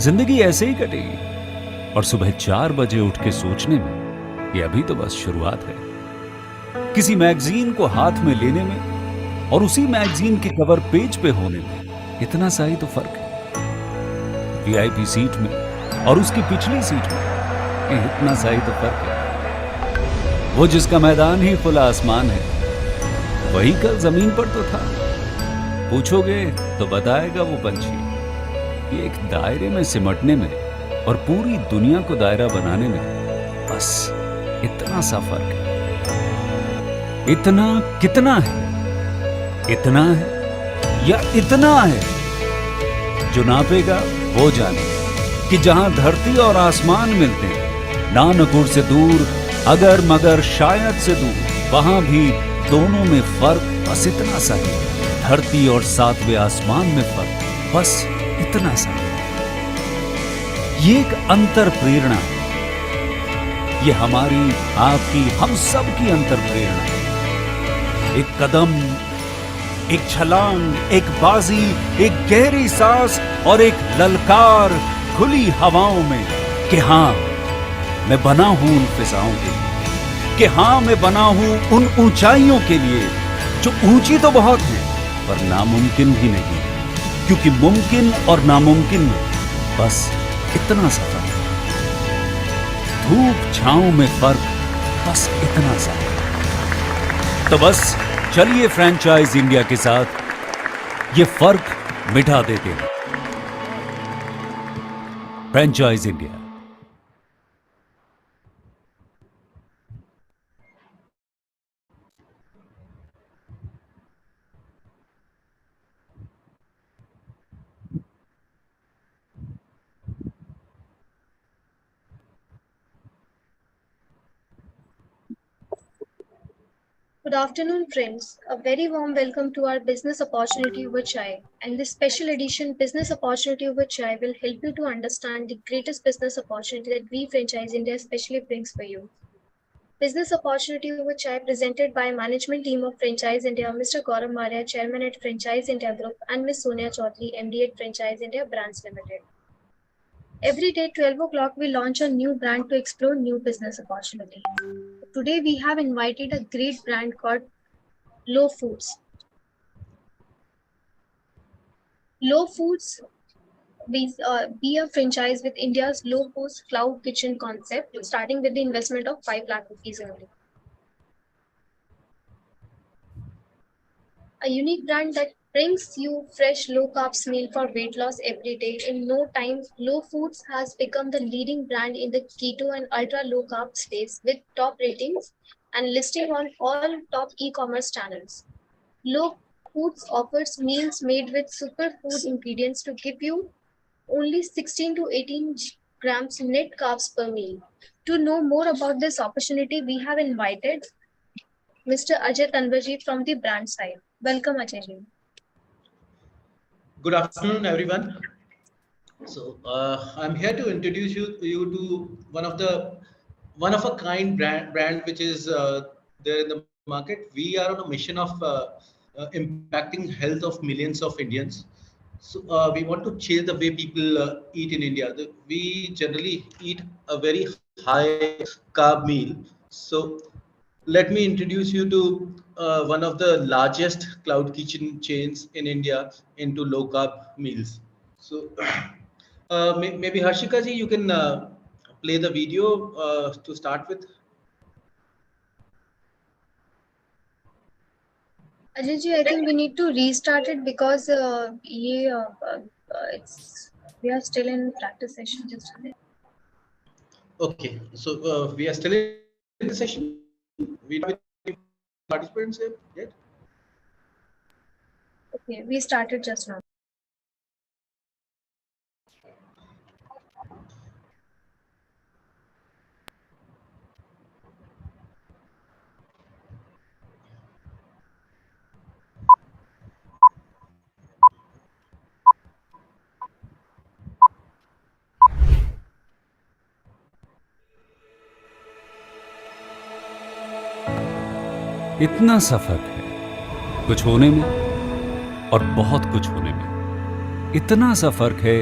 जिंदगी ऐसे ही कटेगी और सुबह 4 बजे उठ के सोचने में ये अभी तो बस शुरुआत है। किसी मैगजीन को हाथ में लेने में और उसी मैगजीन के कवर पेज पे होने में इतना सा ही तो फर्क है। वीआईपी सीट में और उसकी पिछली सीट में इतना सा ही तो फर्क है। वो जिसका मैदान ही खुला आसमान है वही कल जमीन पर तो था। पूछोगे तो बताएगा वो पंछी। ये एक दायरे में सिमटने में और पूरी दुनिया को दायरा बनाने में बस इतना सा फर्क है। इतना कितना है? इतना है या इतना है? जो नापेगा वो जाने कि जहां धरती और आसमान मिलते हैं, नानकुर से दूर, अगर मगर शायद से दूर, वहां भी दोनों में फर्क बस इतना सा है। धरती और 7वें आसमान में फर्क बस इतना सा है। ये एक अंतर प्रेरणा है। ये हमारी, आपकी, हम सब की अंतर प्रेरणा है। एक कदम, एक छलांग, एक बाजी, एक गहरी सांस और एक ललकार खुली हवाओं में कि हाँ मैं बना हूं उन फिजाओं के लिए, कि हाँ मैं बना हूं उन ऊंचाइयों के लिए जो ऊंची तो बहुत है पर नामुमकिन भी नहीं, क्योंकि मुमकिन और नामुमकिन में बस इतना सा फर्क है। धूप छांव में फर्क बस इतना सा है। तो बस चलिए फ्रेंचाइज इंडिया के साथ ये फर्क मिटा देते हैं। Franchise India. Good afternoon, friends. A very warm welcome to our Business Opportunity over Chai. And this special edition, Business Opportunity over Chai, will help you to understand the greatest business opportunity that we Franchise India especially brings for you. Business Opportunity over Chai, presented by management team of Franchise India, Mr. Gaurav Maurya, Chairman at Franchise India Group, and Ms. Sonia Chaudhary, MD at Franchise India Brands Limited. Every day, 12 o'clock, we launch a new brand to explore new business opportunity. Today, we have invited a great brand called Low Foods. Low Foods be a franchise with India's low-cost cloud kitchen concept, starting with the investment of 5 lakh rupees only. A unique brand that brings you fresh low-carb meal for weight loss every day. In no time, Low Foods has become the leading brand in the keto and ultra low-carb space with top ratings and listing on all top e-commerce channels. Low Foods offers meals made with superfood ingredients to give you only 16 to 18 grams net carbs per meal. To know more about this opportunity, we have invited Mr. Ajay Tanvarji from the brand side. Welcome, Ajay ji. Good afternoon, everyone. So I'm here to introduce you to one of a kind brand which is there in the market. We are on a mission of impacting health of millions of Indians. So we want to change the way people eat in India. We generally eat a very high carb meal. So let me introduce you to one of the largest cloud kitchen chains in India into low carb meals. So maybe Harshika ji, you can play the video to start with. Ajay ji, I think we need to restart it because we are still in practice session. Just a minute. Okay, so we are still in the session. We don't have any participants yet. Okay, we started just now. इतना सा फर्क है कुछ होने में और बहुत कुछ होने में। इतना सा फर्क है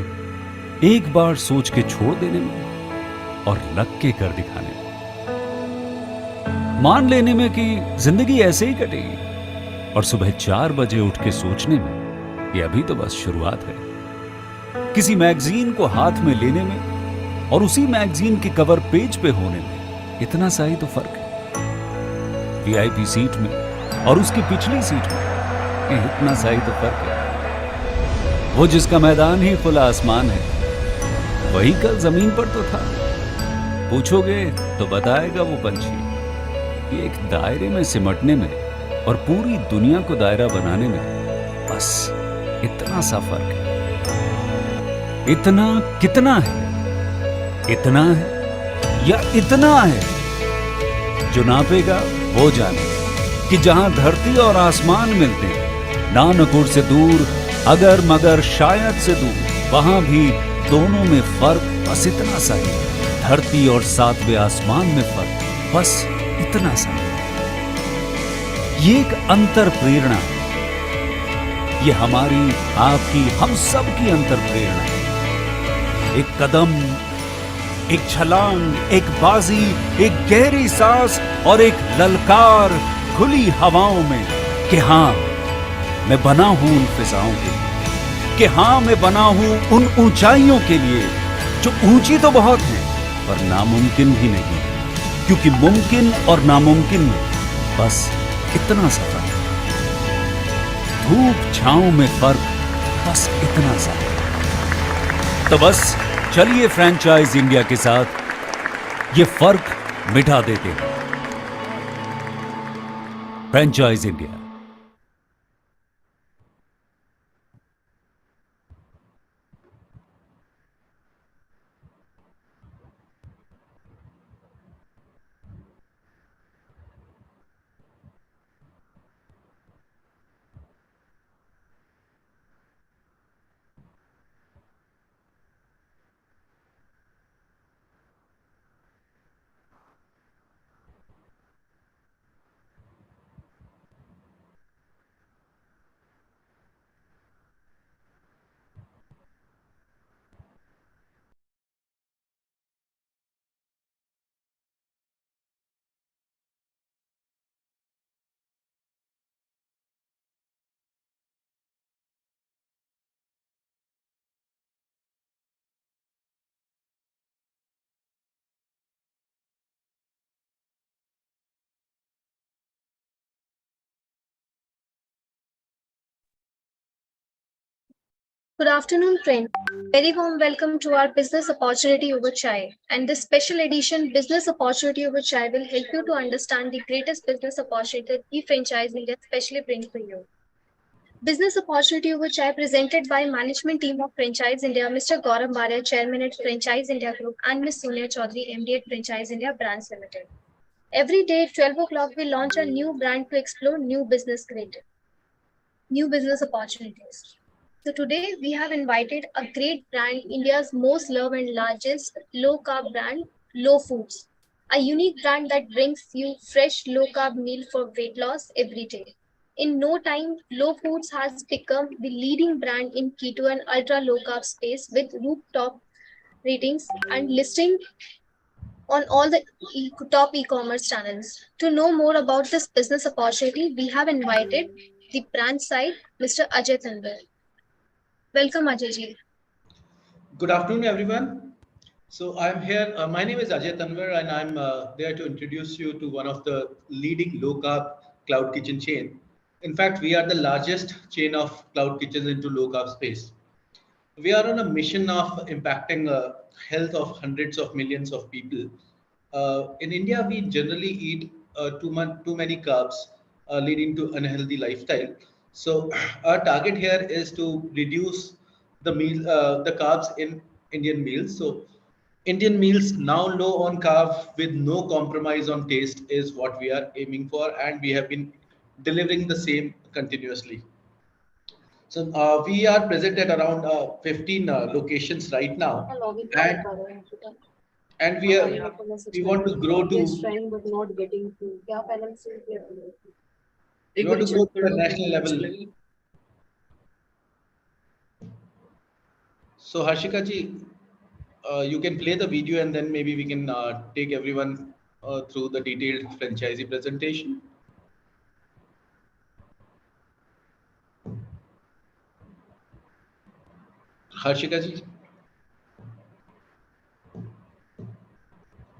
एक बार सोच के छोड़ देने में और लग के कर दिखाने में, मान लेने में कि जिंदगी ऐसे ही कटेगी, और सुबह 4 बजे उठ के सोचने में ये अभी तो बस शुरुआत है। किसी मैगजीन को हाथ में लेने में और उसी मैगजीन के कवर पेज पे होने में इतना सा ही तो फर्क है। वीआईपी सीट में और उसकी पिछली सीट में इतना सा ही तो फर्क है। वो जिसका मैदान ही खुला आसमान है, वही कल जमीन पर तो था। पूछोगे तो बताएगा वो पंछी कि एक दायरे में सिमटने में और पूरी दुनिया को दायरा बनाने में बस इतना सा फर्क है। इतना कितना है? इतना है या इतना है? जो नापेगा वो जाने कि जहां धरती और आसमान मिलते हैं, नानपुर से दूर, अगर मगर शायद से दूर, वहां भी दोनों में फर्क बस इतना सा है। धरती और 7वें आसमान में फर्क बस इतना सा है। ये एक अंतर प्रेरणा है। ये हमारी, आपकी, हम सब की अंतर प्रेरणा है। एक कदम, एक छलांग, एक बाजी, एक गहरी सांस और एक ललकार खुली हवाओं में कि हाँ मैं बना हूं उन फिजाओं के लिए, कि हाँ मैं बना हूं उन ऊंचाइयों के लिए जो ऊंची तो बहुत है पर नामुमकिन भी नहीं, क्योंकि मुमकिन और नामुमकिन में बस इतना सा फर्क है। धूप छांव में फर्क बस इतना सा है। तो बस चलिए फ्रेंचाइज इंडिया के साथ ये फर्क मिटा देते हैं। Franchise India. Good afternoon, friends. Very warm welcome to our business opportunity over chai. And this special edition business opportunity over chai will help you to understand the greatest business opportunity that we franchise India specially bring for you. Business opportunity over chai presented by management team of Franchise India, Mr. Gaurav Baria, Chairman at Franchise India Group, and Ms. Sonia Chaudhary, MD at Franchise India Brands Limited. Every day at 12 o'clock, we launch a new brand to explore new business creative, new business opportunities. So today we have invited a great brand, India's most loved and largest low carb brand, Low Foods, a unique brand that brings you fresh low carb meal for weight loss every day. In no time, Low Foods has become the leading brand in keto and ultra low carb space with rooftop ratings and listing on all the top e-commerce channels. To know more about this business opportunity, we have invited the brand side, Mr. Ajay Tandar. Welcome, Ajay ji. Good afternoon, everyone. So I'm here. My name is Ajay Tanwar, and I'm there to introduce you to one of the leading low-carb cloud kitchen chain. In fact, we are the largest chain of cloud kitchens into low-carb space. We are on a mission of impacting health of hundreds of millions of people. In India, we generally eat too many carbs, leading to unhealthy lifestyle. So our target here is to reduce the carbs in Indian meals. So Indian meals now low on carb with no compromise on taste is what we are aiming for, and we have been delivering the same continuously. So we are present at around 15 locations right now, and we want to grow to the national level. So Harshika ji, you can play the video and then maybe we can take everyone through the detailed franchisee presentation. Harshika ji.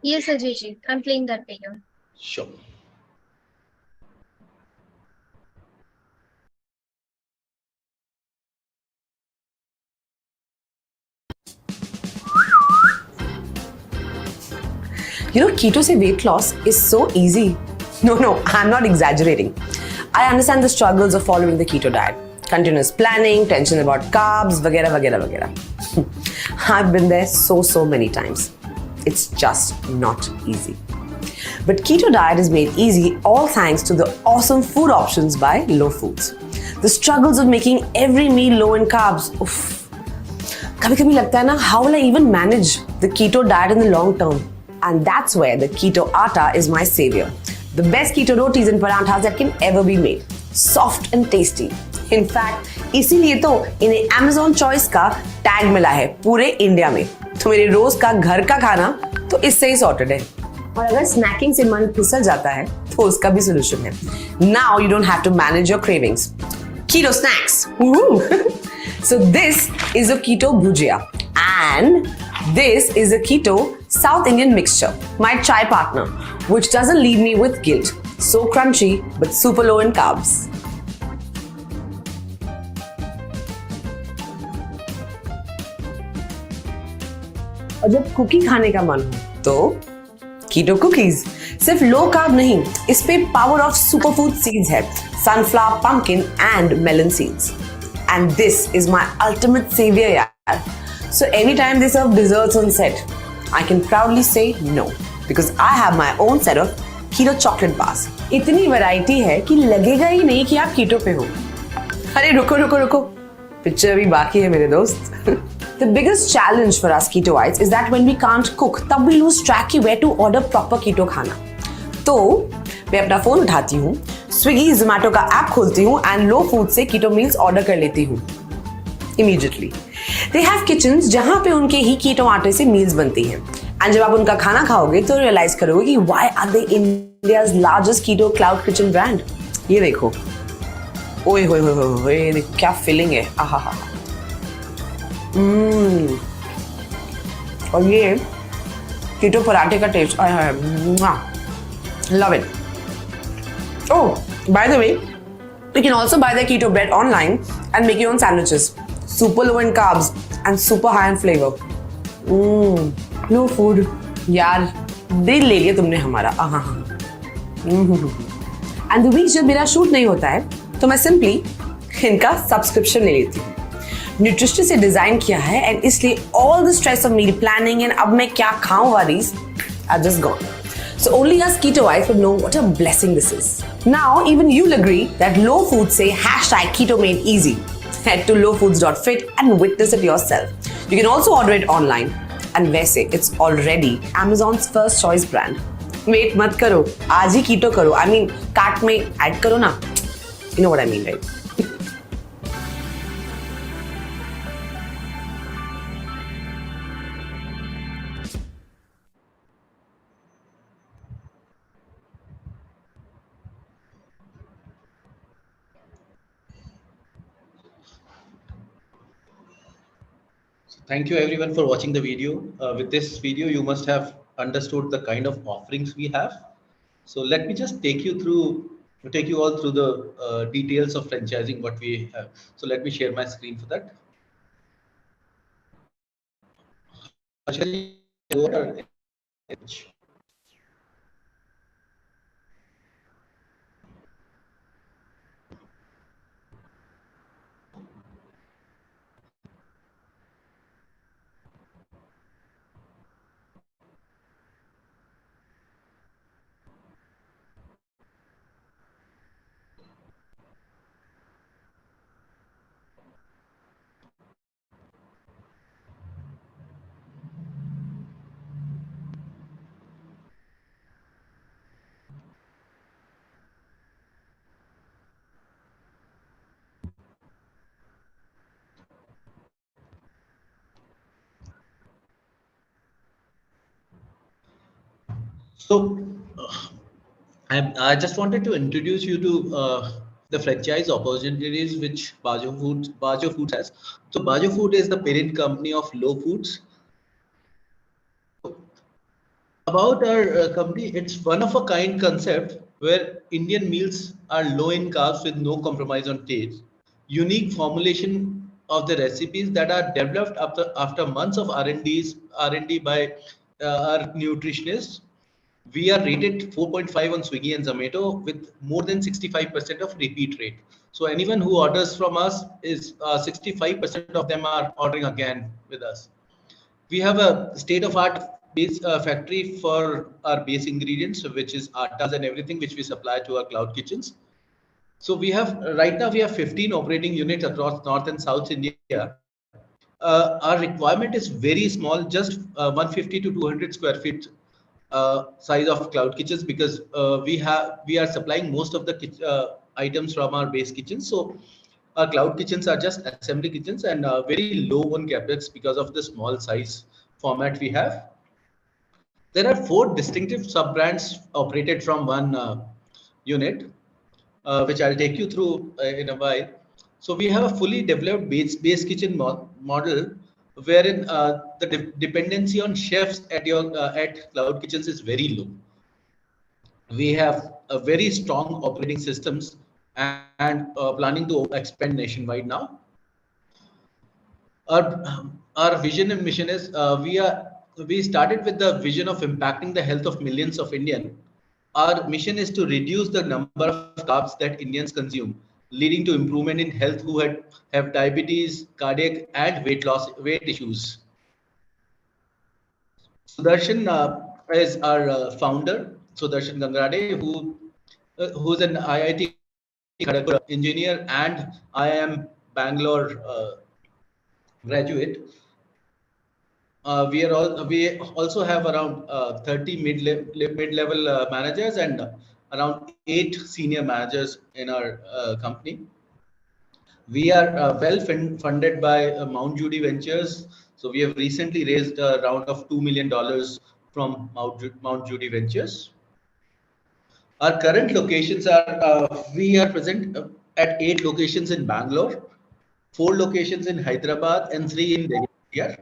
Yes, Ajay ji, I'm playing that video. Sure. You know, keto se weight loss is so easy. No, I'm not exaggerating. I understand the struggles of following the keto diet. Continuous planning, tension about carbs, vagera, vagera, vagera. I've been there so many times. It's just not easy. But keto diet is made easy all thanks to the awesome food options by Low Foods. The struggles of making every meal low in carbs. Oof. कभी-कभी लगता है ना, how will I even manage the keto diet in the long term? And that's where the keto atta is my savior. The best keto rotis and paranthas that can ever be made. Soft and tasty. In fact, इसीलिए तो इन्हें Amazon Choice का tag मिला है पूरे India में. तो मेरे रोज का घर का खाना तो इससे ही सॉर्टेड है. और अगर स्नैकिंग से मन फिसल जाता है तो उसका भी सोल्यूशन है. Now you don't have to manage your cravings. Keto snacks. Woohoo! So this is a keto bhujia and this is a keto South Indian mixture, my chai partner, which doesn't leave me with guilt. So crunchy but super low in carbs. और जब cookie खाने का मन हो तो कीटो cookies. सिर्फ low carb नहीं, इस पे power of super food seeds है, sunflower, pumpkin and melon seeds. And this is my ultimate savior, yaar. So anytime they serve desserts on set, I can proudly say no because I have my own set of keto chocolate bars. इतनी variety है कि लगेगा ही नहीं कि आप कीटो पे हो. अरे रुको, पिक्चर भी बाकी है मेरे दोस्त. The biggest challenge for us ketoites is that when we can't cook, तब we lose track कि where to order proper keto खाना. तो मैं अपना फोन उठाती हूँ, स्विगी, जोमैटो का ऐप खोलती हूँ एंड लो फूड से कीटो मील्स ऑर्डर कर लेती हूँ इमीडिएटली. दे हैव किचन्स जहाँ पे उनके ही कीटो आटे से मील्स बनती हैं. एंड जब आप उनका खाना खाओगे तो रियलाइज करोगे कि why are they India's largest keto cloud kitchen brand. ये देखो, ओए होए, देखो क्या फिलिंग है. आहा. और ये कीटो पराठे का test, love it. Oh, by the way, you can also buy the keto bread online and make your own sandwiches. Super low in carbs and super high in flavor. Low food. यार, दिल ले लिया तुमने हमारा. And the weeks जब मेरा shoot नहीं होता है, तो मैं simply इनका सब्सक्रिप्शन ले लेती हूँ. न्यूट्रिशन से डिजाइन किया है and इसलिए all the stress of meal planning and अब मैं क्या खाऊं वारीज are just gone. So only us ketoites would know what a blessing this is. Now even you'll agree that Low Foods say #keto made easy. Head to lowfoods.fit and witness it yourself. You can also order it online. And वैसे it's already Amazon's first choice brand. Wait मत करो, आज ही keto करो. I mean cart में add करो ना. You know what I mean, right? Thank you everyone for watching the video. With this video, you must have understood the kind of offerings we have. So let me just take you all through the details of franchising what we have. So let me share my screen for that. So, I just wanted to introduce you to the franchise opportunities which Bajo Foods has. So, Bajo Food is the parent company of Low Foods. About our company, it's one of a kind concept where Indian meals are low in carbs with no compromise on taste. Unique formulation of the recipes that are developed after months of R&D by our nutritionists. We are rated 4.5 on Swiggy and Zomato with more than 65% of repeat rate. So anyone who orders from us is 65% of them are ordering again with us. We have a state-of-art base factory for our base ingredients, which is attas and everything which we supply to our cloud kitchens. So we have right now we have 15 operating units across North and South India. Our requirement is very small, just 150 to 200 square feet size of cloud kitchens, because we are supplying most of the items from our base kitchens. So our cloud kitchens are just assembly kitchens and very low on capex because of the small size format we have. There are four distinctive sub brands operated from one unit, which I'll take you through in a while. So we have a fully developed base kitchen model, wherein the dependency on chefs at cloud kitchens is very low. We have a very strong operating systems and planning to expand nationwide now. Our vision and mission is we started with the vision of impacting the health of millions of Indians. Our mission is to reduce the number of carbs that Indians consume, leading to improvement in health who have diabetes, cardiac, and weight issues. Sudarshan is our founder, Sudarshan Gangrade, who's an IIT Kharagpur engineer and IIM Bangalore graduate. We also have around 30 mid-level managers and around 8 senior managers in our company. We are well funded by Mount Judy Ventures. So we have recently raised a round of $2 million from Mount Judy Ventures. Our current locations are we are present at 8 locations in Bangalore, 4 locations in Hyderabad, and 3 in Delhi.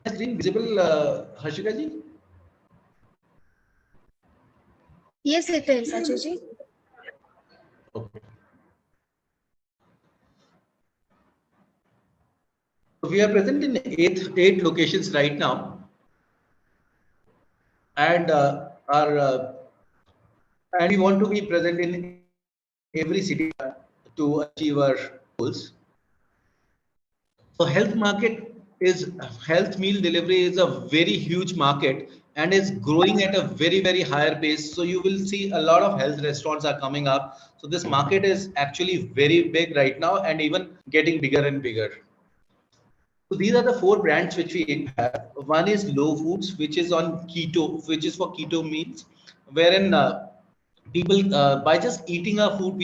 Screen visible, Harshika ji? Yes, it is, Ajay ji. Okay. We are present in eight locations right now, and and we want to be present in every city to achieve our goals. So health meal delivery is a very huge market and is growing at a very higher pace. So you will see a lot of health restaurants are coming up. So this market is actually very big right now and even getting bigger and bigger. So these are the 4 brands which we have. One is Low Foods, which is on keto, which is for keto meals, wherein people by just eating our food,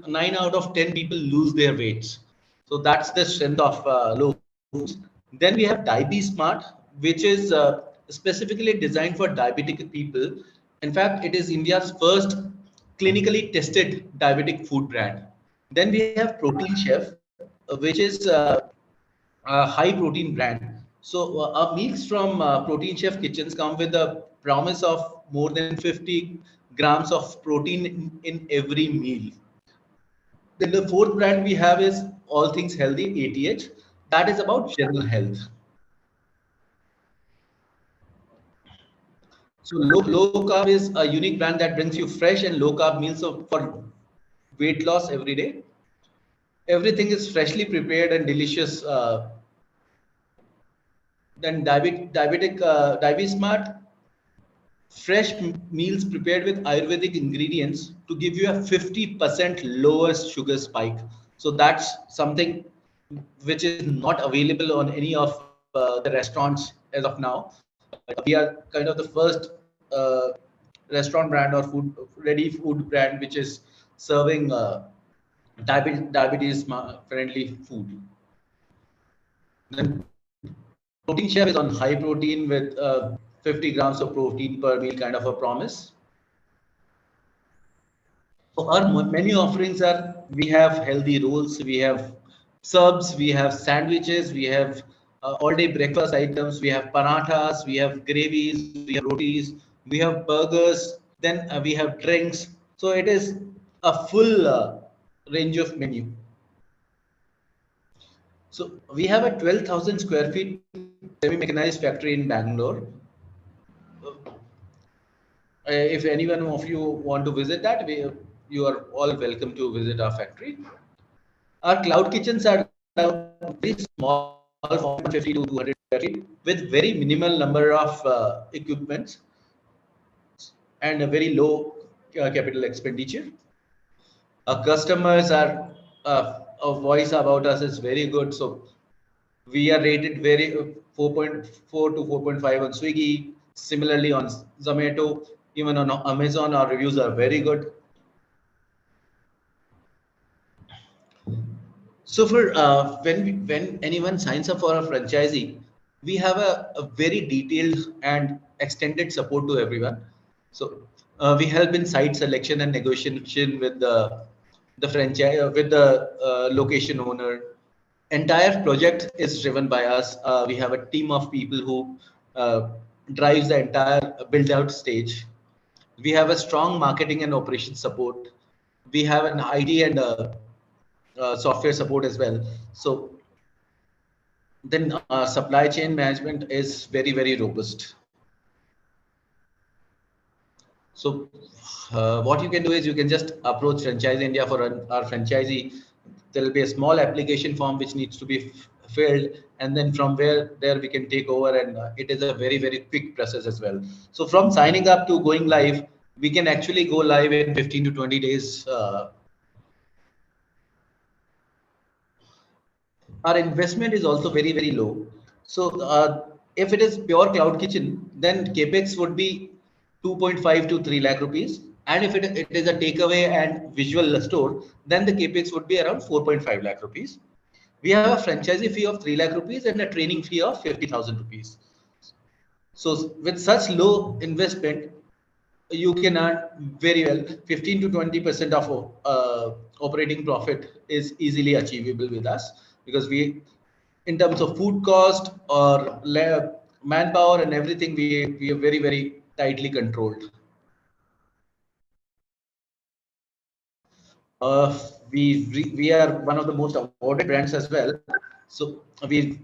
9 out of 10 people lose their weights. So that's the strength of Low Foods. Then we have Diabetes Smart, which is specifically designed for diabetic people. In fact, it is India's first clinically tested diabetic food brand. Then we have Protein Chef, which is a high protein brand. So our meals from Protein Chef kitchens come with a promise of more than 50 grams of protein in every meal. Then the 4th brand we have is All Things Healthy, ATH. That is about general health. So low carb is a unique brand that brings you fresh and low carb meals for weight loss every day. Everything is freshly prepared and delicious. Then Diabetes Smart, fresh meals prepared with Ayurvedic ingredients to give you a 50% lower sugar spike. So that's something which is not available on any of the restaurants as of now. We are kind of the first restaurant brand or ready food brand which is serving diabetes friendly food. Then protein chef is on high protein with 50 grams of protein per meal kind of a promise. So our menu offerings are, we have healthy rolls, we have subs, we have sandwiches, we have all day breakfast items, we have parathas, we have gravies, we have rotis, we have burgers, then we have drinks. So it is a full range of menu. So we have a 12,000 square feet semi-mechanized factory in Bangalore. If anyone of you want to visit that, you are all welcome to visit our factory. Our cloud kitchens are very small, 150 to 200 square feet, with very minimal number of equipments and a very low capital expenditure. Our customers are, a voice about us is very good. So we are rated very 4.4 to 4.5 on Swiggy. Similarly on Zomato, even on Amazon, our reviews are very good. So for when anyone signs up for a franchisee, we have a very detailed and extended support to everyone. So we help in site selection and negotiation with the franchise with the location owner. Entire project is driven by us. We have a team of people who drives the entire build out stage. We have a strong marketing and operations support. We have an IT and software support as well. So then supply chain management is very robust. So what you can do is you can just approach Franchise India for our franchisee. There will be a small application form which needs to be filled, and then from there we can take over, and it is a very quick process as well. So from signing up to going live, we can actually go live in 15 to 20 days. Our investment is also very low. So if it is pure cloud kitchen, then capex would be 2.5 to 3 lakh rupees. And if it is a takeaway and visual store, then the capex would be around 4.5 lakh rupees. We have a franchisee fee of 3 lakh rupees and a training fee of 50,000 rupees. So with such low investment, you can earn very well. 15 to 20% of operating profit is easily achievable with us, because we, in terms of food cost or manpower and everything, we are very tightly controlled. We are one of the most awarded brands as well. So we,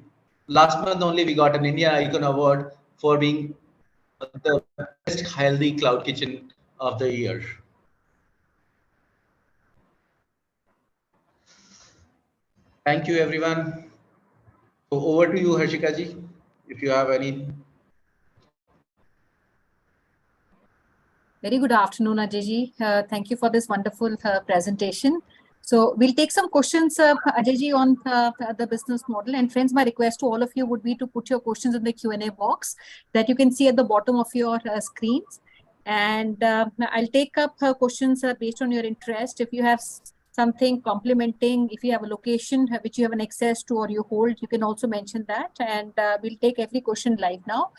last month only we got an India Icon Award for being the best healthy cloud kitchen of the year. Thank you, everyone. So over to you, Harshika ji, if you have any. Very good afternoon, Ajay ji. Thank you for this wonderful presentation. So we'll take some questions, Ajay ji, on the business model. And friends, my request to all of you would be to put your questions in the Q&A box that you can see at the bottom of your screens. And I'll take up questions based on your interest. If you have something complementing, if you have a location which you have an access to or you hold, you can also mention that. And we'll take every question live now.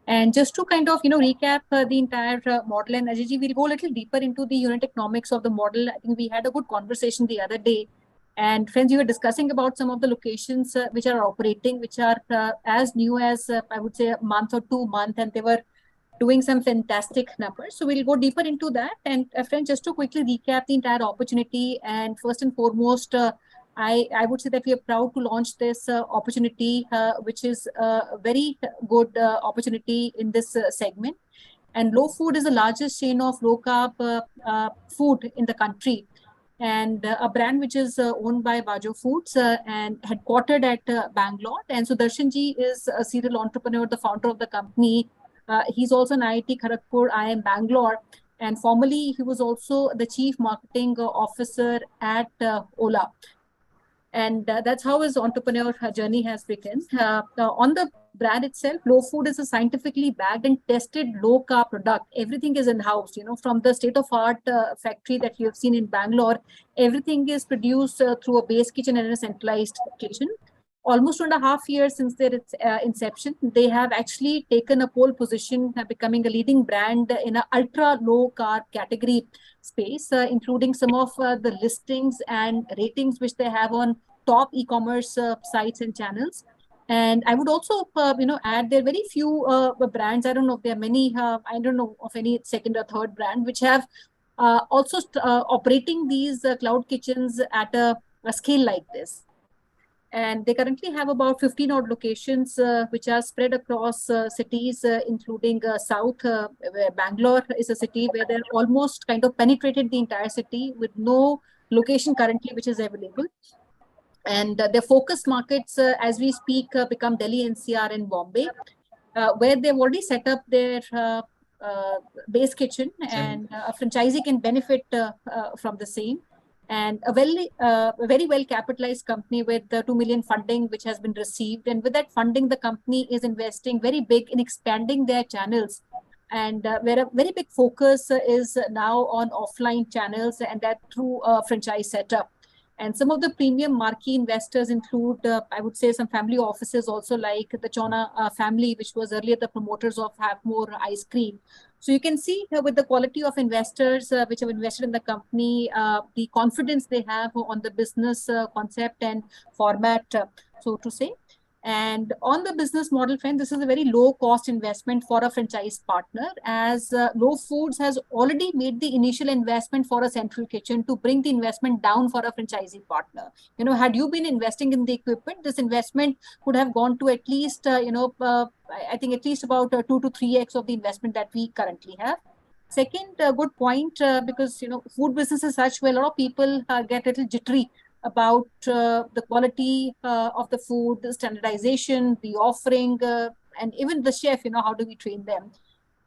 And just to kind of, recap the entire model, and Ajay ji, we'll go a little deeper into the unit economics of the model. I think we had a good conversation the other day. And friends, you were discussing about some of the locations which are operating, which are as new as, I would say, a month or 2 months, and they were doing some fantastic numbers. So we'll go deeper into that. And friends, just to quickly recap the entire opportunity, and first and foremost, I would say that we are proud to launch this opportunity, which is a very good opportunity in this segment. And Low Food is the largest chain of low carb food in the country, and a brand which is owned by Bajo Foods and headquartered at Bangalore. And so Darshanji is a serial entrepreneur, the founder of the company. He's also an IIT Kharagpur, IIM Bangalore, and formerly he was also the chief marketing officer at Ola. And that's how his entrepreneur journey has begun. On the brand itself, Low Food is a scientifically bagged and tested low carb product. Everything is in house, from the state of art factory that you have seen in Bangalore. Everything is produced through a base kitchen and a centralized kitchen. Almost 2.5 years since their inception, they have actually taken a pole position, becoming a leading brand in an ultra low carb category space, including some of the listings and ratings which they have on top e-commerce sites and channels. And I would also, add there are very few brands. I don't know if there are many. I don't know of any second or third brand which have also operating these cloud kitchens at a scale like this. And they currently have about 15 odd locations, which are spread across cities, including South, where Bangalore is a city where they're almost kind of penetrated the entire city with no location currently which is available. And their focus markets, as we speak, become Delhi, NCR, and Bombay, where they've already set up their base kitchen, and a franchisee can benefit from the same. And a very well capitalized company with 2 million funding which has been received. And with that funding, the company is investing very big in expanding their channels, and where a very big focus is now on offline channels, and that through a franchise setup. And some of the premium marquee investors include, I would say, some family offices also, like the Chona family, which was earlier the promoters of Have More Ice Cream. So you can see with the quality of investors which have invested in the company, the confidence they have on the business concept and format, so to say. And on the business model, friend, this is a very low cost investment for a franchise partner, as Low Foods has already made the initial investment for a central kitchen to bring the investment down for a franchisee partner. Had you been investing in the equipment, this investment could have gone to at least, I think at least about 2 to 3x of the investment that we currently have. Second, good point, because, food business is such where a lot of people get a little jittery about the quality of the food, the standardization, the offering, and even the chef, how do we train them?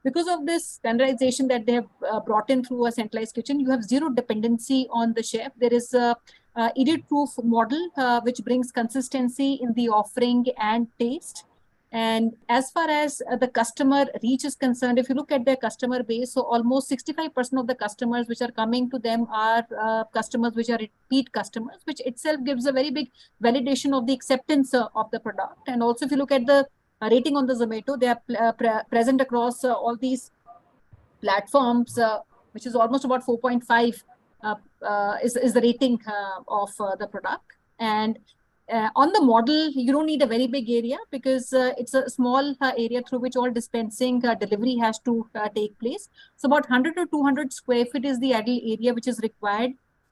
Because of this standardization that they have brought in through a centralized kitchen, you have zero dependency on the chef. There is a edit-proof model which brings consistency in the offering and taste. And as far as the customer reach is concerned, if you look at their customer base, so almost 65% of the customers which are coming to them are customers which are repeat customers, which itself gives a very big validation of the acceptance of the product. And also, if you look at the rating on the Zomato, they are present across all these platforms, which is almost about 4.5 is the rating of the product. And on the model, you don't need a very big area, because it's a small area through which all dispensing delivery has to take place. So about 100 to 200 square feet is the ideal area which is required.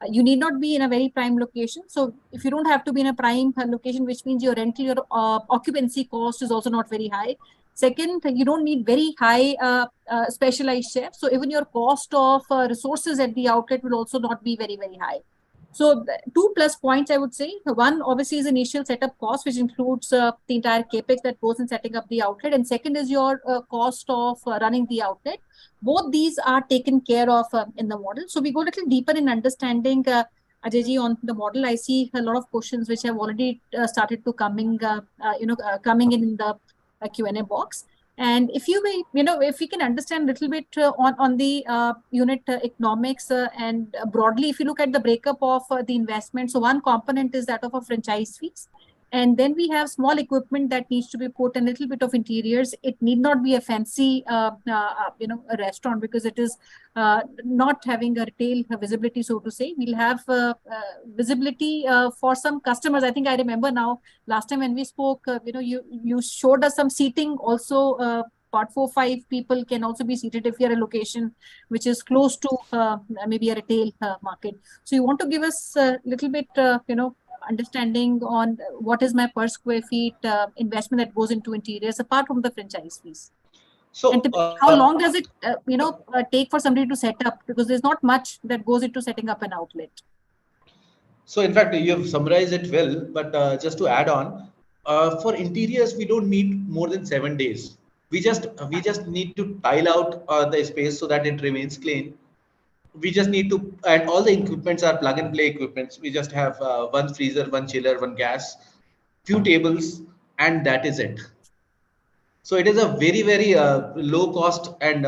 You need not be in a very prime location. So if you don't have to be in a prime location, which means your rental, your occupancy cost is also not very high. Second, you don't need very high specialized chefs. So even your cost of resources at the outlet will also not be very, very high. So 2 plus points, I would say. One, obviously, is initial setup cost, which includes the entire capex that goes in setting up the outlet. And second is your cost of running the outlet. Both these are taken care of in the model. So we go a little deeper in understanding, Ajayji, on the model. I see a lot of questions which have already started to coming in the Q&A box. And if if we can understand a little bit on the unit economics and broadly, if you look at the breakup of the investment, so one component is that of a franchise fees. And then we have small equipment that needs to be put, a little bit of interiors. It need not be a fancy, a restaurant, because it is not having a retail visibility, so to say. We'll have visibility for some customers. I think I remember now, last time when we spoke, you showed us some seating also. About 4-5 people can also be seated if you're a location which is close to maybe a retail market. So you want to give us a little bit, understanding on what is my per square feet investment that goes into interiors apart from the franchise fees. So and how long does it take for somebody to set up, because there's not much that goes into setting up an outlet. So in fact, you have summarized it well, but just to add on, for interiors, we don't need more than 7 days. We just need to tile out the space so that it remains clean. we just need to, and all the equipments are plug and play equipments. We just have one freezer, one chiller, one gas, few tables, and that is it. So it is a very, very low cost and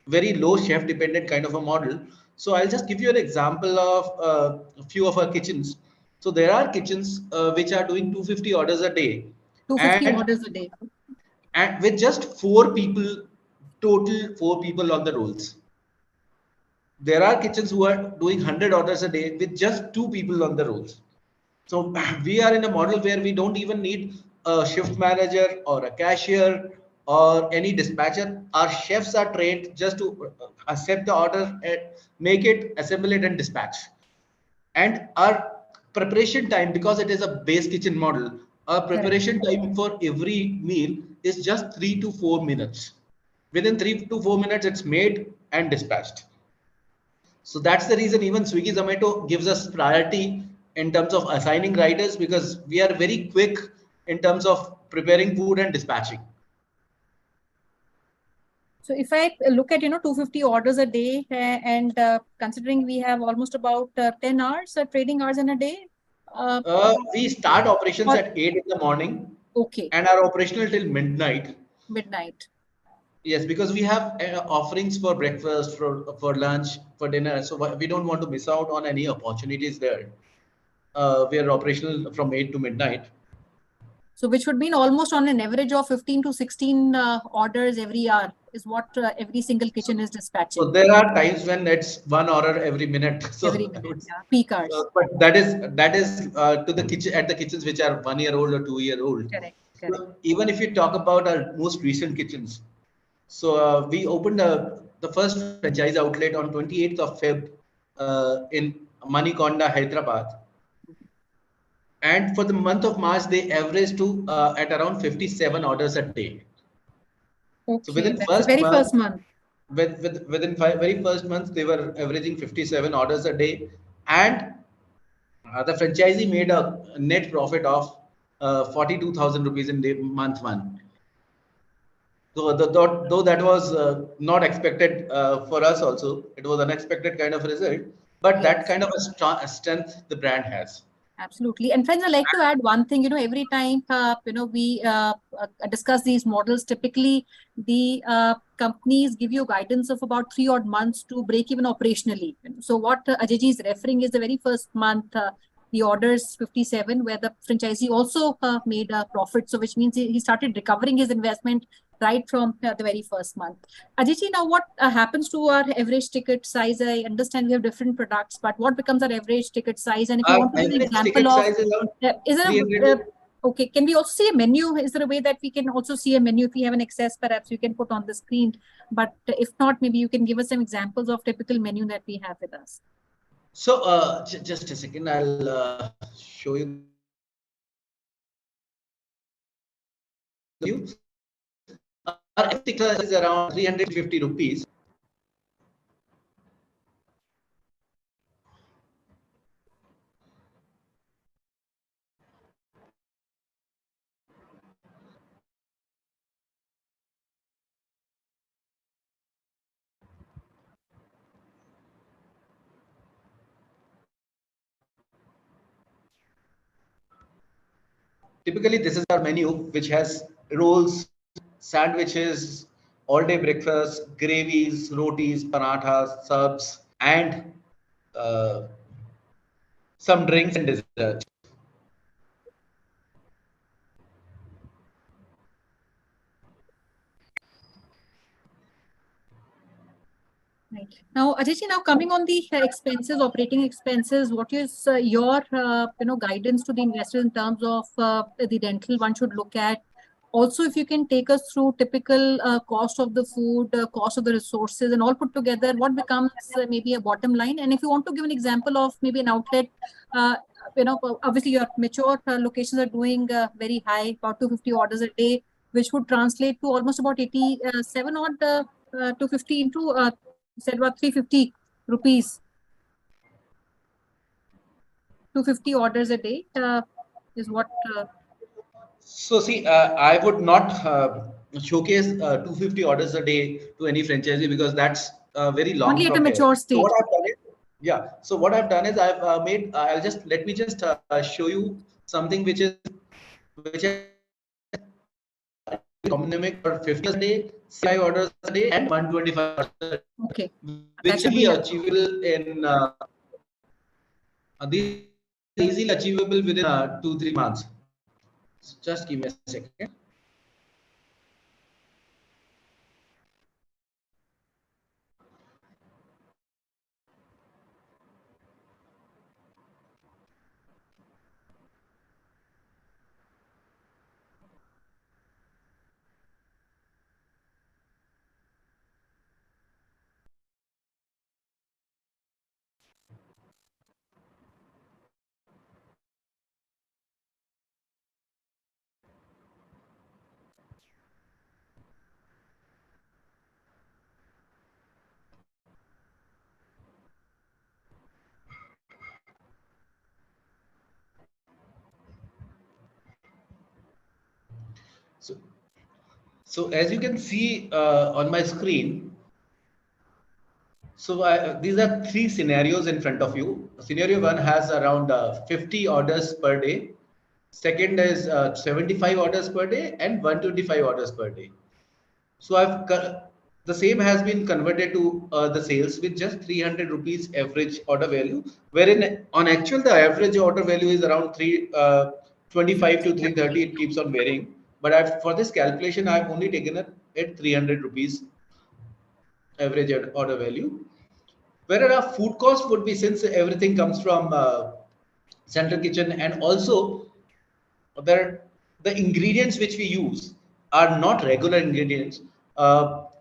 very low chef dependent kind of a model. So I'll just give you an example of a few of our kitchens. So there are kitchens which are doing 250 orders a day, 250 and orders a day. with just 4 people, total 4 people on the rolls. There are kitchens who are doing 100 orders a day with just 2 people on the rolls. So we are in a model where we don't even need a shift manager or a cashier or any dispatcher. Our chefs are trained just to accept the order and make it, assemble it, and dispatch. And our preparation time, because it is a base kitchen model, our preparation time for every meal is just 3 to 4 minutes. Within 3 to 4 minutes, it's made and dispatched. So that's the reason even Swiggy, Zomato gives us priority in terms of assigning riders, because we are very quick in terms of preparing food and dispatching. So if I look at 250 orders a day, and considering we have almost about 10 hours trading hours in a day. We start operations at 8 in the morning. Okay. And are operational till midnight. Midnight. Yes, because we have offerings for breakfast, for lunch, for dinner. So we don't want to miss out on any opportunities there. We are operational from 8 to midnight. So which would mean almost on an average of 15 to 16 orders every hour is what every single kitchen is dispatching. So there are times when it's 1 order every minute. So every minute, yeah. Peak hours. But that is to the kitchen, at the kitchens which are 1 year old or 2 year old. Correct. So even if you talk about our most recent kitchens, so we opened the first franchise outlet on 28th of Feb in Manikonda, Hyderabad. And for the month of March, they averaged to at around 57 orders a day. Okay, so within first month. Within very first month, they were averaging 57 orders a day, and the franchisee made a net profit of 42,000 rupees in month one. So though that was not expected for us also, it was unexpected kind of result, but that kind of a strength the brand has. Absolutely. And friends, I like to add one thing, every time, we discuss these models, typically the companies give you guidance of about 3 odd months to break even operationally. So what Ajay is referring is the very first month, the orders 57, where the franchisee also made a profit. So which means he started recovering his investment right from the very first month. Ajay, now what happens to our average ticket size? I understand we have different products, but what becomes our average ticket size? And if you want to give an example of, is there okay, can we also see a menu? Is there a way that we can also see a menu? If we have an excess, perhaps you can put on the screen. But if not, maybe you can give us some examples of typical menu that we have with us. So just a second, I'll show you. Our ticket is around 350 rupees. Typically, this is our menu, which has rolls, sandwiches, all-day breakfast, gravies, rotis, parathas, subs, and some drinks and desserts. Right. Now, Ajay, now coming on the expenses, operating expenses, what is your guidance to the investors in terms of the rental one should look at? Also, if you can take us through typical cost of the food, cost of the resources, and all put together, what becomes maybe a bottom line? And if you want to give an example of maybe an outlet, obviously your mature locations are doing very high, about 250 orders a day, which would translate to almost about 87 odd 250 into said about 350 rupees. 250 orders a day is what. So see, I would not showcase 250 orders a day to any franchisee, because that's very long Only at from a here. mature So stage. what I've done is, yeah. So what I've done is let me just show you something which is economic for 50 a day, 5 orders a day, and 125 orders a day, Okay. which That should can be be achievable in these are easily achievable within 2-3 months. Just give me a second. So, so as you can see on my screen, so these are three scenarios in front of you. Scenario one has around 50 orders per day. Second is 75 orders per day and 125 orders per day. So the same has been converted to the sales with just 300 rupees average order value, wherein on actual the average order value is around 325 to 330. It keeps on varying, but for this calculation I've only taken it at 300 rupees average order value. Where our food cost would be, since everything comes from central kitchen, and also there the ingredients which we use are not regular ingredients.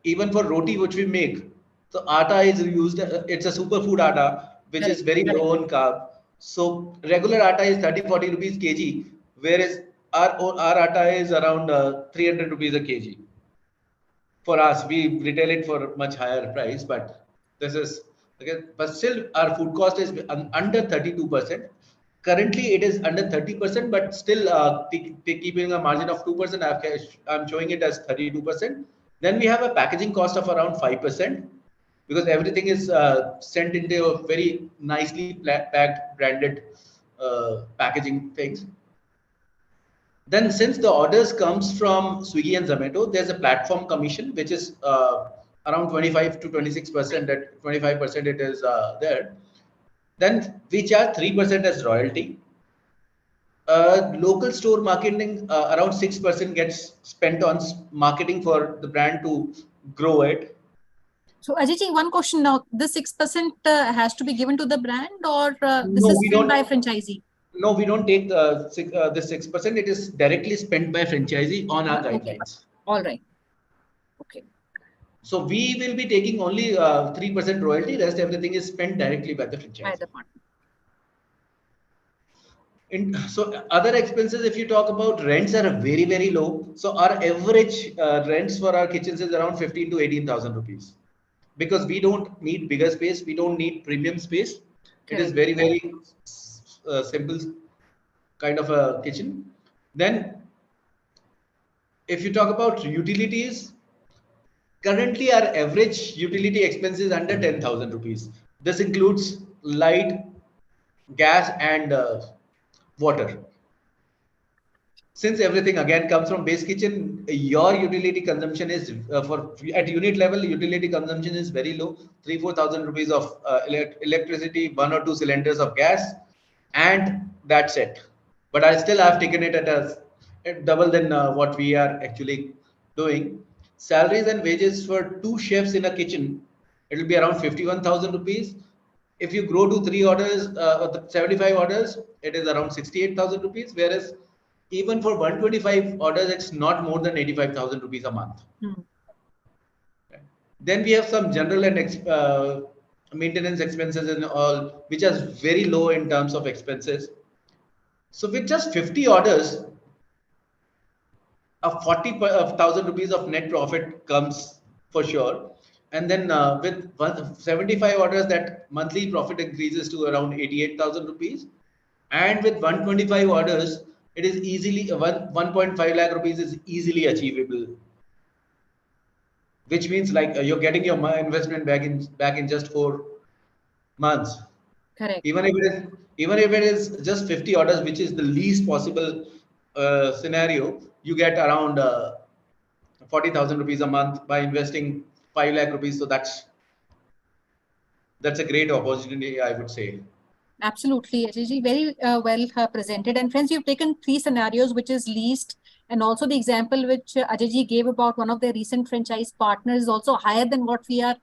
Even for roti which we make, so atta is used. It's a superfood atta which is correct. very low on carb. So regular atta is 30-40 rupees kg, whereas our atta is around 300 rupees a kg. For us, we retail it for much higher price, but this is again, but still our food cost is under 32%. Currently it is under 30%, but still keeping a margin of 2%, I'm showing it as 32%. Then we have a packaging cost of around 5%, because everything is sent into a very nicely packed branded packaging things. Then since the orders comes from Swiggy and Zomato, there's a platform commission, which is around 25 to 26%. At 25% it is there. Then we charge 3% as royalty. Local store marketing, around 6% gets spent on marketing for the brand to grow it. So Ajay ji, one question now. The 6% has to be given to the brand, or this No, is we spent don't. by franchisee? No, we don't take the 6%. It is directly spent by franchisee on our Okay. guidelines. All right. Okay. So we will be taking only 3% royalty. Rest everything is spent directly by the By franchisee. the partner. So other expenses, if you talk about, rents are very low. So our average rents for our kitchens is around 15 to 18,000 rupees, because we don't need bigger space. We don't need premium space. It is Correct. very simple kind of a kitchen. Then if you talk about utilities, currently our average utility expense is under 10,000 rupees. This includes light, gas, and water. Since everything again comes from base kitchen, your utility consumption is for at unit level, utility consumption is very low. 3-4,000 rupees of electricity, 1 or 2 cylinders of gas, and that's it. But I still have taken it at double than what we are actually doing. Salaries and wages for 2 chefs in a kitchen, it will be around 51,000 rupees. If you grow to 3 orders, 75 orders, it is around 68,000 rupees. Whereas even for 125 orders, it's not more than 85,000 rupees a month. Okay. Then we have some general and maintenance expenses and all, which are very low in terms of expenses. So with just 50 orders, a 40,000 rupees of net profit comes for sure. And then with 75 orders, that monthly profit increases to around 88,000 rupees. And with 125 orders, it is easily 1.5 lakh rupees is easily achievable. which means like you're getting your investment back in just 4 months. Correct. Even if it is just 50 orders, which is the least possible scenario, you get around 40,000 rupees a month by investing 5 lakh rupees. So that's a great opportunity, I would say. Absolutely, Ajay, very well presented. And friends, you've taken 3 scenarios, which is least, and also the example which Ajay gave about one of their recent franchise partners is also higher than what we are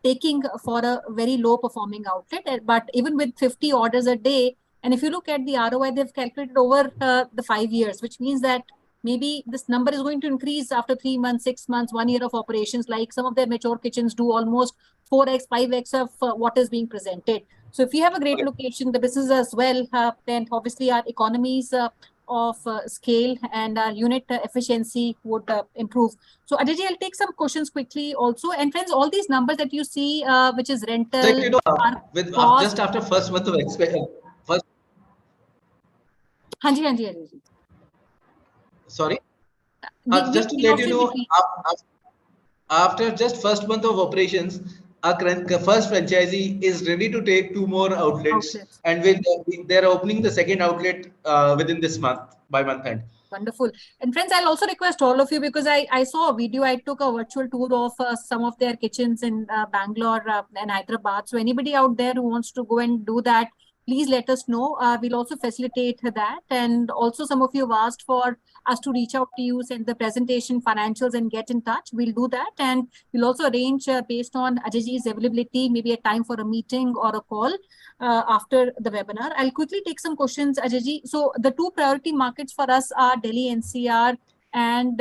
taking for a very low performing outlet. But even with 50 orders a day, and if you look at the ROI, they've calculated over the 5 years, which means that maybe this number is going to increase after 3 months, 6 months, 1 year of operations. Like some of their mature kitchens do almost 4x, 5x of what is being presented. So if you have a great location, the business as well, then obviously our economies of scale and our unit efficiency would improve. So Ajay, I'll take some questions quickly also. And friends, all these numbers that you see, which is rental, So, with just after first month of first. Hanji, Ajay. Sorry. Just to let you know, after just first month of operations, our first franchisee is ready to take 2 more outlets. And they're opening the second outlet within this month, by month end. Wonderful. And friends, I'll also request all of you, because I saw a video, I took a virtual tour of some of their kitchens in Bangalore and Hyderabad. So anybody out there who wants to go and do that, please let us know. We'll also facilitate that. And also some of you have asked for us to reach out to you, send the presentation, financials, and get in touch. We'll do that. And we'll also arrange based on Ajay's availability, maybe a time for a meeting or a call after the webinar. I'll quickly take some questions, Ajay. So the 2 priority markets for us are Delhi NCR and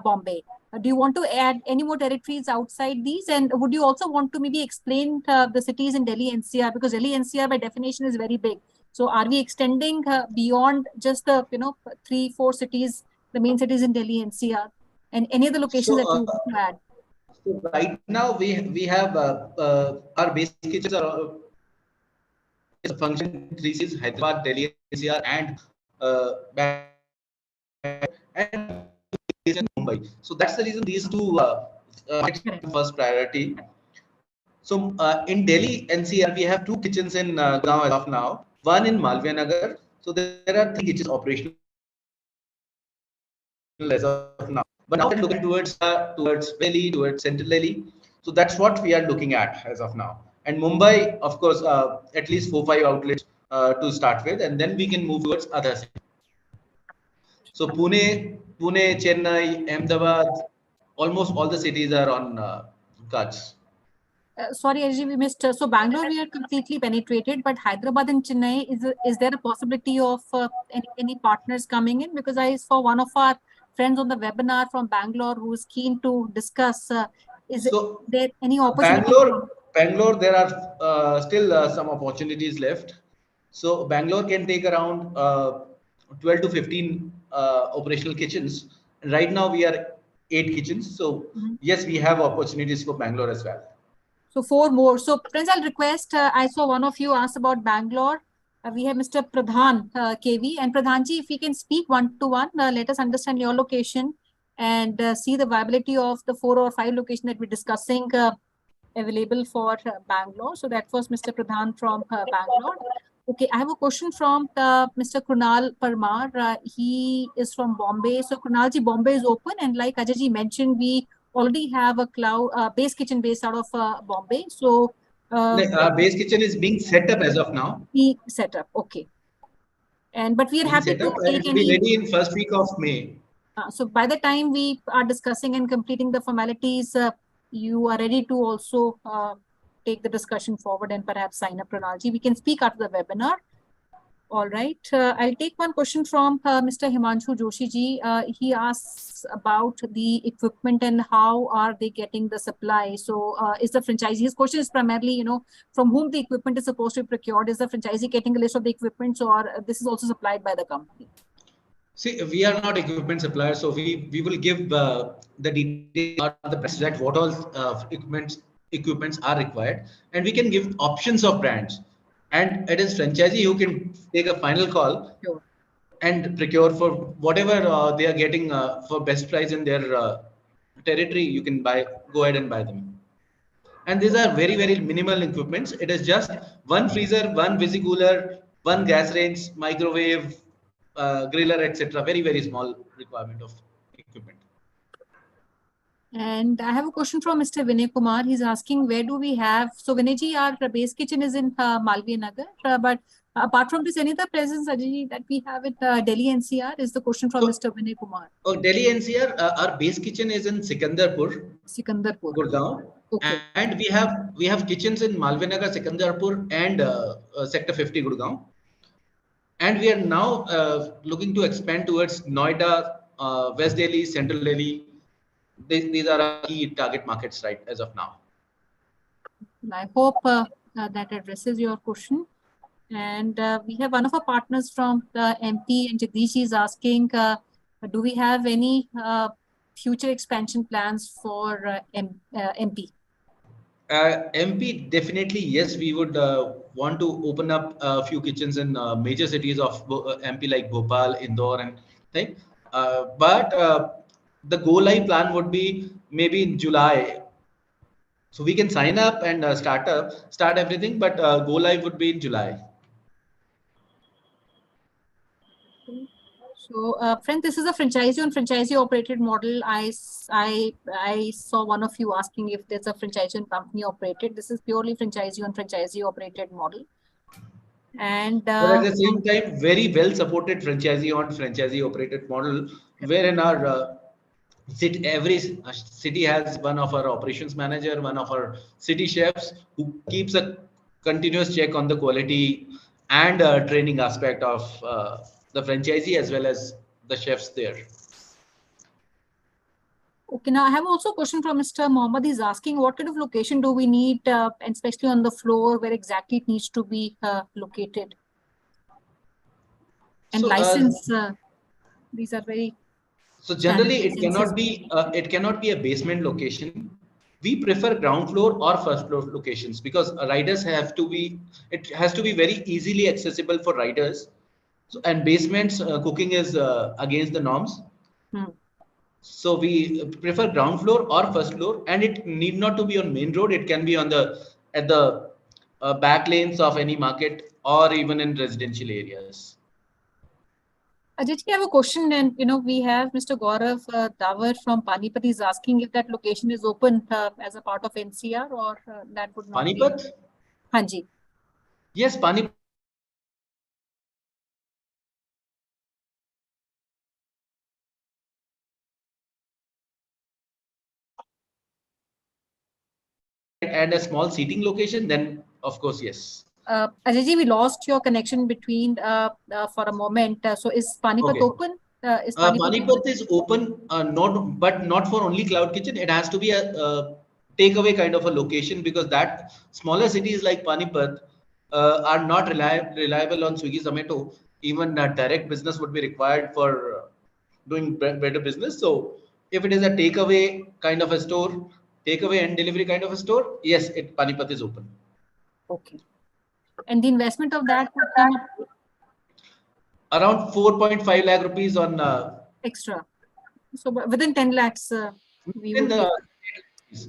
Bombay. Do you want to add any more territories outside these? And would you also want to maybe explain the cities in Delhi NCR? Because Delhi NCR by definition is very big. So are we extending beyond just the 3-4 cities, the main cities in Delhi NCR, and any other locations that you want to add? So right now we have our basic kitchens are function 3 cities: Hyderabad, Delhi NCR, and Mumbai. So that's the reason these 2 first priority. So in Delhi NCR, we have 2 kitchens in Gurgaon as of now, one in Malviya Nagar. So there are 3 kitchens operational as of now. But now we're looking towards Delhi, towards Central Delhi. So that's what we are looking at as of now. And Mumbai, of course, at least 4-5 outlets to start with, and then we can move towards other cities. So Pune, Chennai, Ahmedabad, almost all the cities are on cards. Sorry, Ajay, we missed. So Bangalore, we are completely penetrated, but Hyderabad and Chennai, is there a possibility of any partners coming in? Because I saw one of our friends on the webinar from Bangalore who is keen to discuss. There any opportunity? Bangalore, there are still some opportunities left. So Bangalore can take around 12 to 15 operational kitchens. And right now we are 8 kitchens. So yes, we have opportunities for Bangalore as well. So 4 more. So friends, I'll request, I saw one of you asked about Bangalore. We have Mr. Pradhan KV, and Pradhanji, if we can speak one-to-one, let us understand your location and see the viability of the 4 or 5 locations that we're discussing available for Bangalore. So that was Mr. Pradhan from Bangalore. Okay, I have a question from Mr. Krunal Parmar. He is from Bombay. So Krunalji, Bombay is open, and like Ajay mentioned, we already have a base kitchen based out of Bombay. So base kitchen is being set up as of now. Set up, okay. But we are happy to take it will be ready in first week of May. So by the time we are discussing and completing the formalities, you are ready to also take the discussion forward and perhaps sign up, Pranalji. We can speak after the webinar. All right. I'll take one question from Mr. Himanshu Joshi ji. He asks about the equipment and how are they getting the supply. So is the franchisee, his question is primarily, from whom the equipment is supposed to be procured. Is the franchisee getting a list of the equipment, or this is also supplied by the company? See, we are not equipment suppliers, so we will give the details of the brands that what all equipments are required, and we can give options of brands. And it is franchisee who can take a final call and procure for whatever they are getting for best price in their territory, you can go ahead and buy them. And these are very, very minimal equipments. It is just one freezer, one visi-cooler, one gas range, microwave, griller, etc. Very, very small requirement of equipment. And I have a question from Mr. Vinay Kumar. He's asking, where do we have, so Vinayji, our base kitchen is in Malviya Nagar, but apart from this, any other presence, Ajay, that we have at Delhi NCR is the question from Mr. Vinay Kumar. Oh, Delhi NCR, our base kitchen is in Sikandarpur, Sikandarpur. Gurgaon. Okay. And we have kitchens in Malviya Nagar, Sikandarpur, and Sector 50, Gurgaon. And we are now looking to expand towards Noida, West Delhi, Central Delhi. These are our key target markets right as of now. I hope that addresses your question. And we have one of our partners from MP, and Jagdish is asking, do we have any future expansion plans for MP? MP, definitely, yes. We would want to open up a few kitchens in major cities of MP like Bhopal, Indore, and thing. But the go live plan would be maybe in July. So we can sign up and start everything, but go live would be in July. So, friend, this is a franchisee and franchisee operated model. I saw one of you asking if there's a franchisee and company operated. This is purely franchisee and franchisee operated model. And but at the same time, very well supported franchisee on franchisee operated model, wherein our every city has one of our operations manager, one of our city chefs who keeps a continuous check on the quality and training aspect of the franchisee as well as the chefs there. Okay, now I have also a question from Mr. Mohammed. He's asking, what kind of location do we need, and especially on the floor, where exactly it needs to be located? And So, license, these are very... So generally, it cannot be a basement location. We prefer ground floor or first floor locations because riders it has to be very easily accessible for riders. So, and basements cooking is against the norms. So we prefer ground floor or first floor, and it need not to be on main road. It can be on at the back lanes of any market or even in residential areas. Ajay, I have a question, and we have Mr. Gaurav Davar from Panipat is asking if that location is open as a part of NCR or that would not Panipat? be. Hanji. Yes, Panipat. And a small seating location, then of course, yes. Ajay, we lost your connection between for a moment. So is Panipat open? Is Panipat is open, but not for only cloud kitchen. It has to be a takeaway kind of a location because that smaller cities like Panipat are not reliable on Swiggy, Zomato. Even direct business would be required for doing better business. So if it is a takeaway kind of a store, takeaway and delivery kind of a store, yes, Panipat is open. Okay. And the investment of that would come up around 4.5 lakh rupees on extra. So within 10 lakhs, we would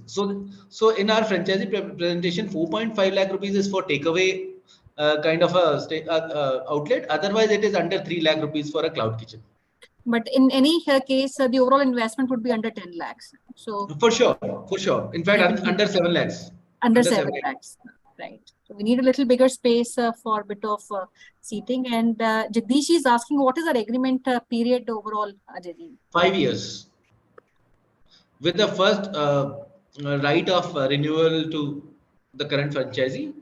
so in our franchisee presentation, 4.5 lakh rupees is for takeaway kind of a outlet. Otherwise, it is under 3 lakh rupees for a cloud kitchen. But in any case, the overall investment would be under 10 lakhs. So for sure. In fact, under 7 lakhs. Under 7 lakhs. Right. So we need a little bigger space for a bit of seating. And Jagdish is asking, what is our agreement period overall, Ajay? 5 years. With the first right of renewal to the current franchisee.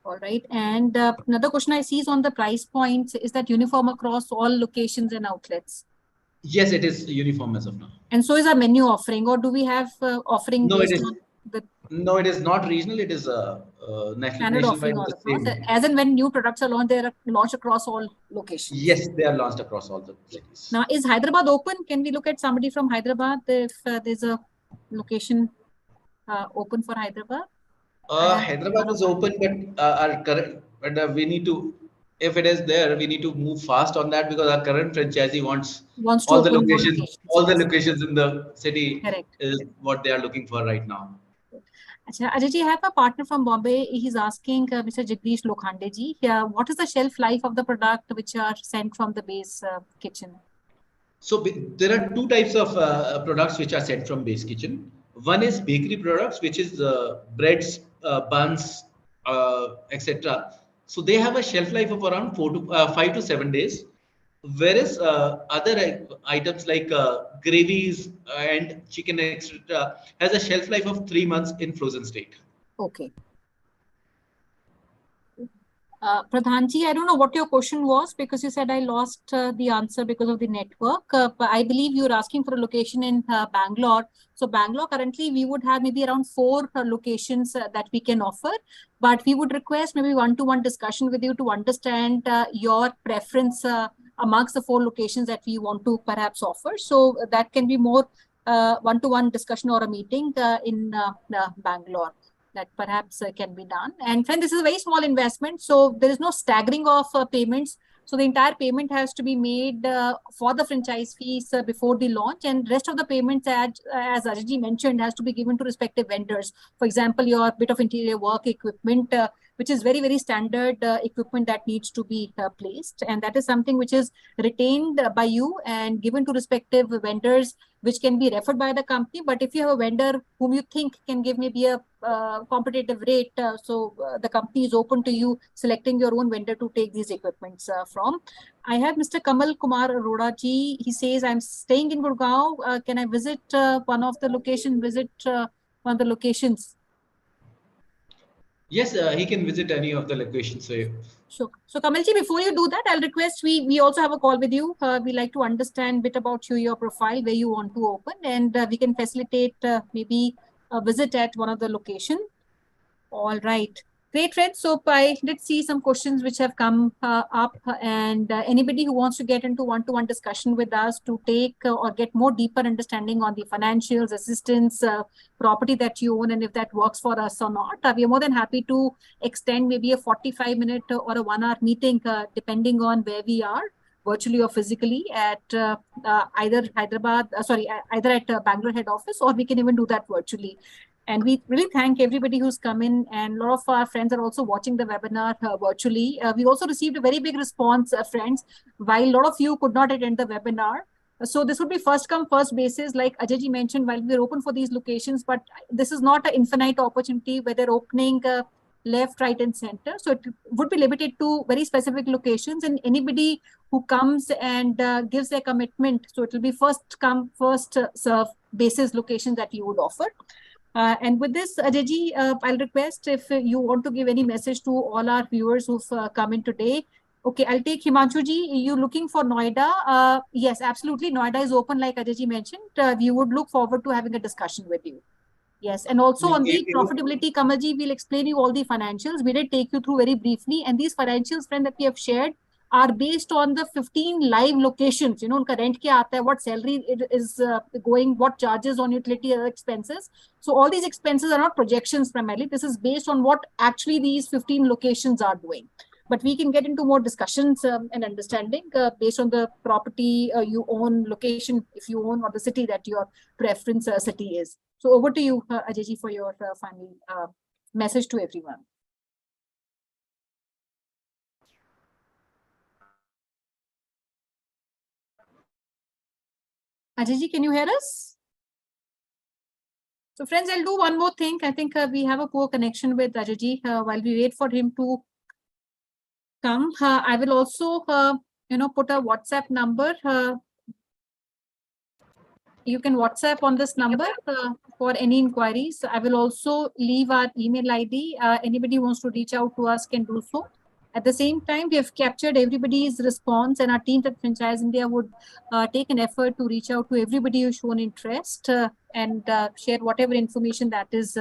All right. And another question I see is on the price points. Is that uniform across all locations and outlets? Yes, it is uniform as of now. And so is our menu offering, or do we have offering based on the... No, it is not regional. It is national offering all across. As and when new products are launched, they are launched across all locations. Yes, they are launched across all the cities. Now, is Hyderabad open? Can we look at somebody from Hyderabad if there's a location open for Hyderabad? Hyderabad is open, but our current, we need to if it is there, we need to move fast on that, because our current franchisee wants Wants to all the open more locations, locations. all the Yes. locations in the city Correct. is what they are looking for right now. Achha, Ajay ji, I have a partner from Bombay. He's asking Mr. Jagdish Lokhande ji, what is the shelf life of the product which are sent from the base kitchen? So there are two types of products which are sent from base kitchen. One is bakery products, which is breads, buns, etc. So they have a shelf life of around 5 to 7 days. Whereas other items like gravies and chicken, etc., has a shelf life of 3 months in frozen state. Okay. Pradhanji, I don't know what your question was, because you said I lost the answer because of the network. But I believe you're asking for a location in Bangalore. So Bangalore, currently, we would have maybe around 4 locations that we can offer. But we would request maybe one-to-one discussion with you to understand your preference amongst the 4 locations that we want to perhaps offer. So that can be more one-to-one discussion or a meeting in Bangalore. That perhaps can be done. And friend, this is a very small investment, so there is no staggering of payments. So the entire payment has to be made for the franchise fees before the launch, and rest of the payments, as Ajay mentioned, has to be given to respective vendors. For example, your bit of interior work equipment, which is very, very standard equipment that needs to be placed. And that is something which is retained by you and given to respective vendors, which can be referred by the company. But if you have a vendor whom you think can give maybe a competitive rate, the company is open to you selecting your own vendor to take these equipments from. I have Mr. Kamal Kumar Arora ji. He says, I'm staying in Gurgaon. Can I visit one of the locations? Yes, he can visit any of the locations. Sure. So Kamalji, before you do that, I'll request we also have a call with you. We like to understand a bit about you, your profile, where you want to open, and we can facilitate maybe a visit at one of the location. All right. Great, friends. So I did see some questions which have come up, and anybody who wants to get into one-to-one discussion with us to take or get more deeper understanding on the financials, assistance, property that you own, and if that works for us or not, we are more than happy to extend maybe a 45-minute or a 1-hour meeting, depending on where we are, virtually or physically, at either either at Bangalore head office, or we can even do that virtually. And we really thank everybody who's come in, and a lot of our friends are also watching the webinar virtually. We also received a very big response, friends, while a lot of you could not attend the webinar. So this would be first come, first basis, like Ajay ji mentioned, while we're open for these locations, but this is not an infinite opportunity where they're opening left, right, and center. So it would be limited to very specific locations, and anybody who comes and gives their commitment, so it will be first come, first serve basis locations that you would offer. And with this, Ajay ji, I'll request if you want to give any message to all our viewers who've come in today. Okay, I'll take Himanshu ji. You looking for Noida? Yes, absolutely. Noida is open, like Ajay ji mentioned. We would look forward to having a discussion with you. Yes, and also on the profitability, Kamalji will explain you all the financials. We did take you through very briefly, and these financials, friend, that we have shared are based on the 15 live locations. You know, unka rent kya aata hai, what salary it is going, what charges on utility expenses. So all these expenses are not projections primarily. This is based on what actually these 15 locations are doing. But we can get into more discussions and understanding based on the property you own, location if you own, or the city that your preference city is. So over to you, Ajay ji, for your final message to everyone. Ajay ji, can you hear us? So friends, I'll do one more thing. I think we have a poor connection with Ajay ji. While we wait for him to come, I will also, put a WhatsApp number. You can WhatsApp on this number for any inquiries. I will also leave our email ID. Anybody who wants to reach out to us can do so. At the same time, we have captured everybody's response, and our team at Franchise India would take an effort to reach out to everybody who's shown interest and share whatever information that is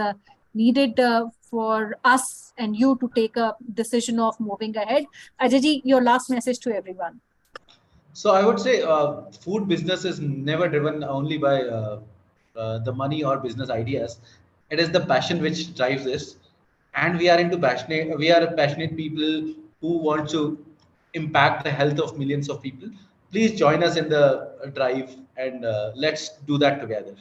needed for us and you to take a decision of moving ahead. Ajay ji, your last message to everyone. So I would say food business is never driven only by the money or business ideas. It is the passion which drives this, and we are passionate people who want to impact the health of millions of people. Please join us in the drive, and let's do that together.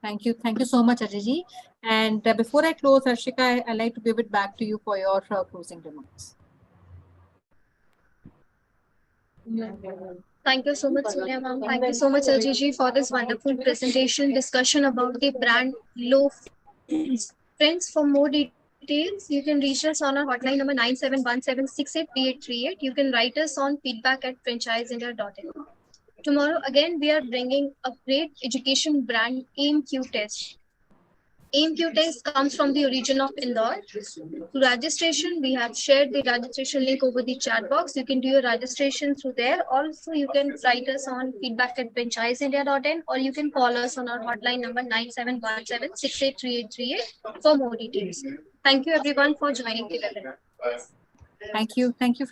Thank you. Thank you so much, Ajay. And before I close, Harshika, I'd like to give it back to you for your closing remarks. Thank you so much, Sonia ma'am. Thank you so much, Ajay, for this wonderful presentation discussion about the brand Low. Friends, for more details, you can reach us on our hotline number 9717683838. You can write us on feedback@franchiseindia.in. Tomorrow, again, we are bringing a great education brand, AIM-Q Test. AIM-Q Test comes from the origin of Indore. To registration, we have shared the registration link over the chat box. You can do your registration through there. Also, you can write us on feedback@franchiseindia.in, or you can call us on our hotline number 9717683838 for more details. Thank you everyone for joining the webinar. Thank you. Thank you, friends.